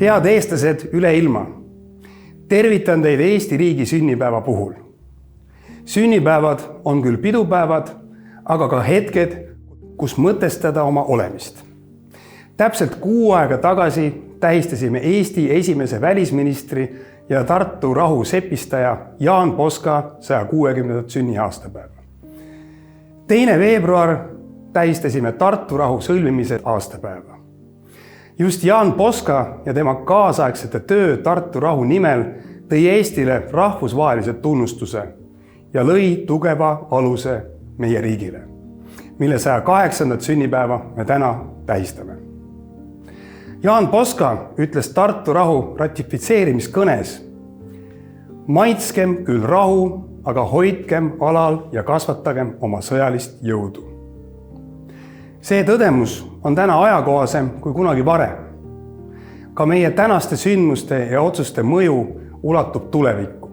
Head eestlased üle ilma. Tervitan teid Eesti riigi sünnipäeva puhul. Sünnipäevad on küll pidupäevad, aga ka hetked, kus mõtestada oma olemist. Täpselt 6 aega tagasi tähistasime Eesti esimese välisministri ja Tartu rahu sepistaja Jaan Poska 160. sünniaastapäeva. 2. veebruar tähistasime Tartu rahu sõlmimise aastapäeva. Just Jaan Poska ja tema kaasaegsete töö Tartu rahu nimel tõi Eestile rahvusvahelise tunnustuse ja lõi tugeva aluse meie riigile, mille 108. sünnipäeva me täna tähistame. Jaan Poska ütles Tartu rahu ratifitseerimiskõnes: maitskem küll rahu, aga hoidkem alal ja kasvatagem oma sõjalist jõudu. See tõdemus on täna ajakohasem kui kunagi varem. Ka meie tänaste sündmuste ja otsuste mõju ulatub tulevikku.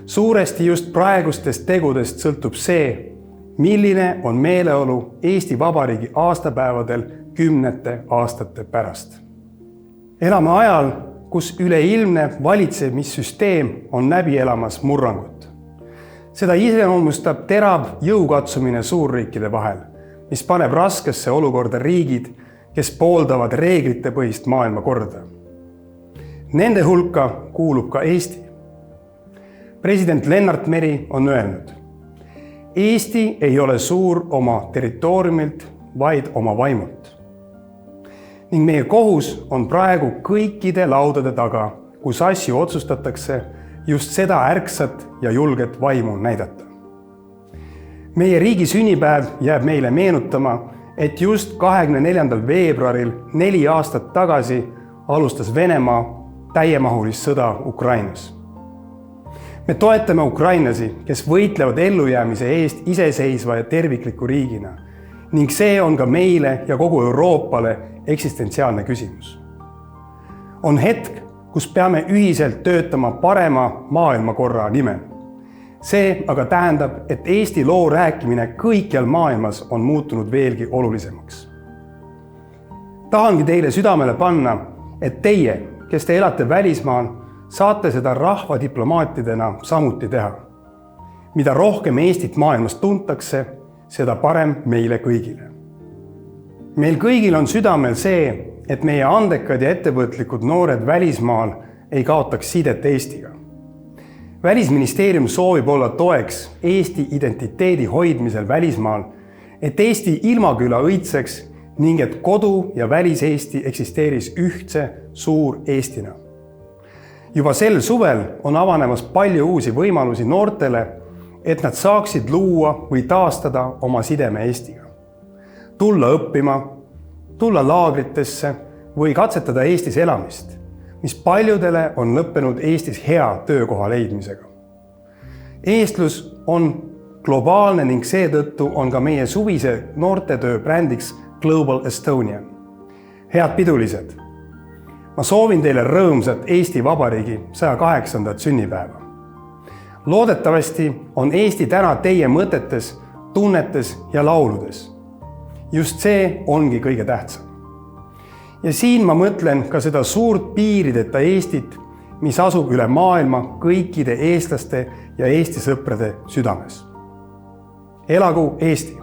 Suuresti just praegustest tegudest sõltub see, milline on meeleolu Eesti Vabariigi aastapäevadel 10 aastate pärast. Elame ajal, kus üleilmne valitsemissüsteem on läbi elamas murrangut. Seda iseloomustab terav jõukatsumine suurriikide vahel, mis paneb raskesse olukorda riigid, kes pooldavad reeglitepõhist maailmakorda. Nende hulka kuulub ka Eesti. President Lennart Meri on öelnud: Eesti ei ole suur oma territooriumilt, vaid oma vaimult. Ning meie kohus on praegu kõikide laudade taga, kus asju otsustatakse, just seda ärksat ja julget vaimu näidata. Meie riigi sünnipäev jääb meile meenutama, et just 24. veebruaril 4 aastat tagasi alustas Venemaa täiemahulist sõda Ukrainas. Me toetame ukrainlasi, kes võitlevad ellujäämise eest iseseisva ja tervikliku riigina, ning see on ka meile ja kogu Euroopale eksistentsiaalne küsimus. On hetk, kus peame ühiselt töötama parema maailmakorra nimel. See aga tähendab, et Eesti loo rääkimine kõikjal maailmas on muutunud veelgi olulisemaks. Tahangi teile südamele panna, et teie, kes te elate välismaal, saate seda rahvadiplomaatidena samuti teha. Mida rohkem Eestit maailmas tuntakse, seda parem meile kõigile. Meil kõigil on südamel see, et meie andekad ja ettevõtlikud noored välismaal ei kaotaks sidet Eestiga. Välisministeerium soovib olla toeks Eesti identiteedi hoidmisel välismaal, et Eesti ilmaküla õitseks ning et kodu- ja välis-Eesti eksisteeris ühtse suur Eestina. Juba sel suvel on avanemas palju uusi võimalusi noortele, et nad saaksid luua või taastada oma sideme Eestiga. Tulla õppima, tulla laagritesse või katsetada Eestis elamist, mis paljudele on lõppenud Eestis hea töökoha leidmisega. Eestlus on globaalne ning seetõttu on ka meie suvise noortetöö brändiks Global Estonia. Head pidulised! Ma soovin teile rõõmsat Eesti Vabariigi 108. sünnipäeva. Loodetavasti on Eesti täna teie mõtetes, tunnetes ja lauludes. Just see ongi kõige tähtsam. Ja siin ma mõtlen ka seda suurt piirideta Eestit, mis asub üle maailma kõikide eestlaste ja Eesti sõprade südames. Elagu Eesti!